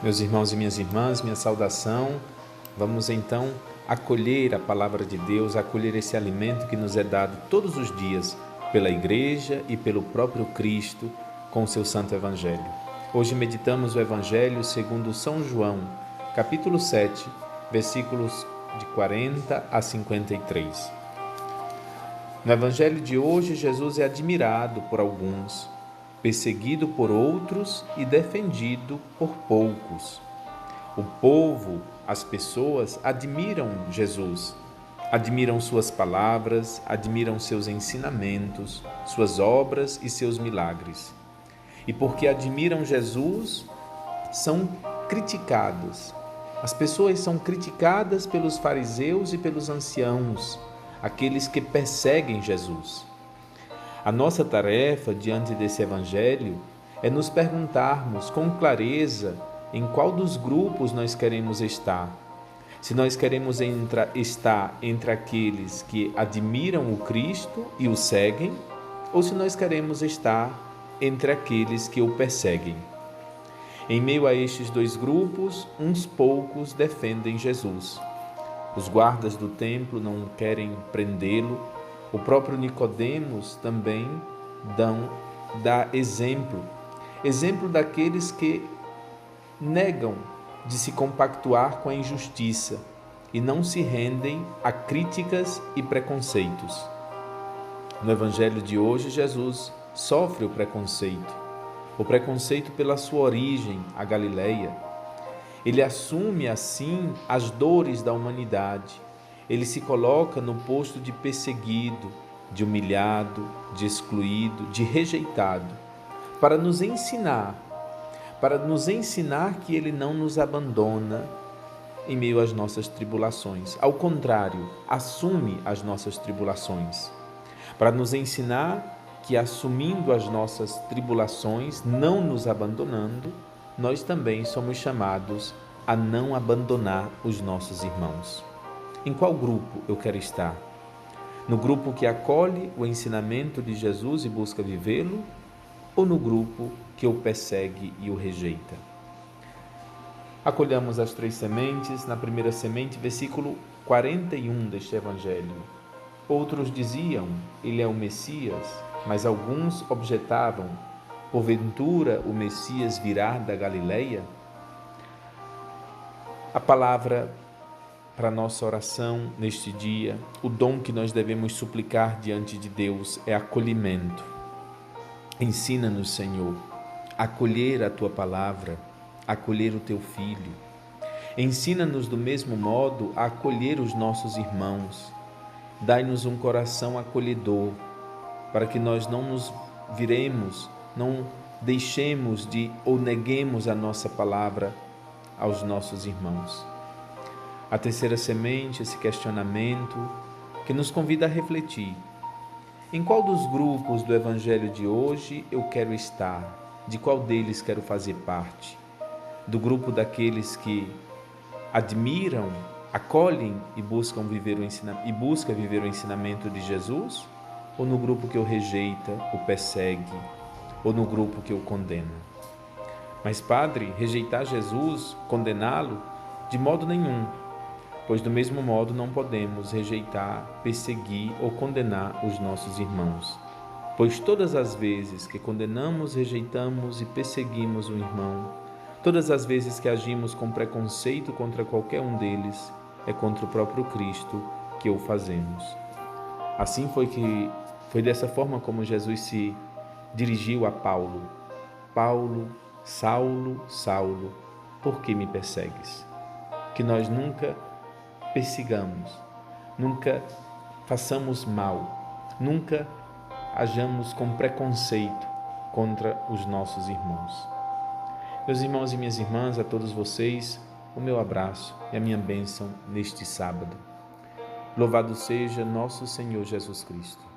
Meus irmãos e minhas irmãs, minha saudação. Vamos então acolher a palavra de Deus, acolher esse alimento que nos é dado todos os dias pela Igreja e pelo próprio Cristo com o seu Santo Evangelho. Hoje meditamos o Evangelho segundo São João, capítulo 7, versículos de 40 a 53. No Evangelho de hoje, Jesus é admirado por alguns, perseguido por outros e defendido por poucos. O povo, as pessoas, admiram Jesus, admiram suas palavras, admiram seus ensinamentos, suas obras e seus milagres. E porque admiram Jesus, são criticados. As pessoas são criticadas pelos fariseus e pelos anciãos, aqueles que perseguem Jesus. A nossa tarefa diante desse Evangelho é nos perguntarmos com clareza em qual dos grupos nós queremos estar. Se nós queremos estar entre aqueles que admiram o Cristo e o seguem, ou se nós queremos estar entre aqueles que o perseguem. Em meio a estes dois grupos, uns poucos defendem Jesus. Os guardas do templo não querem prendê-lo. O próprio Nicodemos também dá exemplo daqueles que negam de se compactuar com a injustiça e não se rendem a críticas e preconceitos. No Evangelho de hoje, Jesus sofre o preconceito pela sua origem, a Galileia. Ele assume assim as dores da humanidade. Ele se coloca no posto de perseguido, de humilhado, de excluído, de rejeitado, para nos ensinar que Ele não nos abandona em meio às nossas tribulações. Ao contrário, assume as nossas tribulações, para nos ensinar que, assumindo as nossas tribulações, não nos abandonando, nós também somos chamados a não abandonar os nossos irmãos. Em qual grupo eu quero estar? No grupo que acolhe o ensinamento de Jesus e busca vivê-lo? Ou no grupo que o persegue e o rejeita? Acolhamos as três sementes. Na primeira semente, versículo 41 deste Evangelho. Outros diziam, ele é o Messias, mas alguns objetavam, porventura o Messias virá da Galileia? A palavra para a nossa oração neste dia, o dom que nós devemos suplicar diante de Deus é acolhimento. Ensina-nos, Senhor, a acolher a Tua palavra, a acolher o Teu Filho. Ensina-nos do mesmo modo a acolher os nossos irmãos. Dai-nos um coração acolhedor, para que nós não nos viremos, não deixemos de ou neguemos a nossa palavra aos nossos irmãos. A terceira semente, esse questionamento que nos convida a refletir. Em qual dos grupos do Evangelho de hoje eu quero estar? De qual deles quero fazer parte? Do grupo daqueles que admiram, acolhem e buscam viver o ensinamento de Jesus? Ou no grupo que o rejeita, o persegue? Ou no grupo que o condena? Mas, Padre, rejeitar Jesus, condená-lo? De modo nenhum. Pois do mesmo modo não podemos rejeitar, perseguir ou condenar os nossos irmãos. Pois todas as vezes que condenamos, rejeitamos e perseguimos um irmão, todas as vezes que agimos com preconceito contra qualquer um deles, é contra o próprio Cristo que o fazemos. Assim foi dessa forma como Jesus se dirigiu a Paulo. Paulo, Saulo, Saulo, por que me persegues? Que nós nunca persigamos, nunca façamos mal, nunca hajamos com preconceito contra os nossos irmãos. Meus irmãos e minhas irmãs, a todos vocês, o meu abraço e a minha bênção neste sábado. Louvado seja nosso Senhor Jesus Cristo.